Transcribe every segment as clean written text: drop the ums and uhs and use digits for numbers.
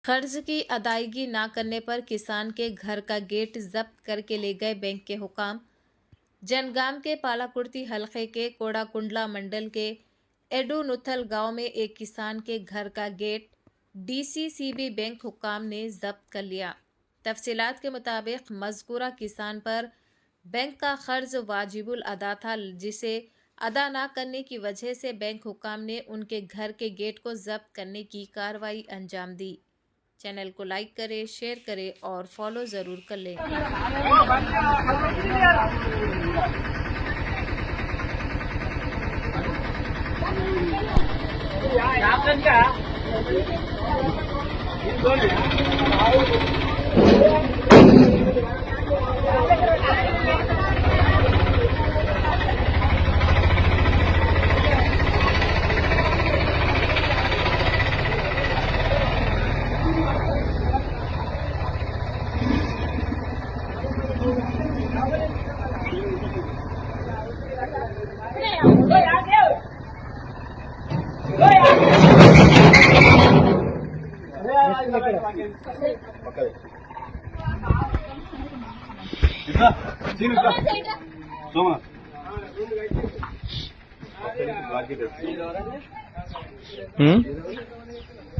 कर्ज की अदायगी न करने पर किसान के घर का गेट जब्त करके ले गए बैंक के हुकाम। जनगाम के पालाकुर्ती हलके के कोड़ाकुंडला मंडल के एडुनुथल गांव में एक किसान के घर का गेट डीसीसीबी बैंक हुकाम ने जब्त कर लिया। तफसीलात के मुताबिक मज़कूरा किसान पर बैंक का कर्ज वाजिबुल अदा था, जिसे अदा न करने की वजह से बैंक हुकाम ने उनके घर के गेट को जब्त करने की कार्रवाई अंजाम दी। चैनल को लाइक करें, शेयर करें और फॉलो ज़रूर कर लें।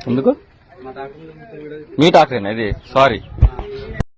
ఎందుకు మీ డాక్టరేనా ఇది? సారీ.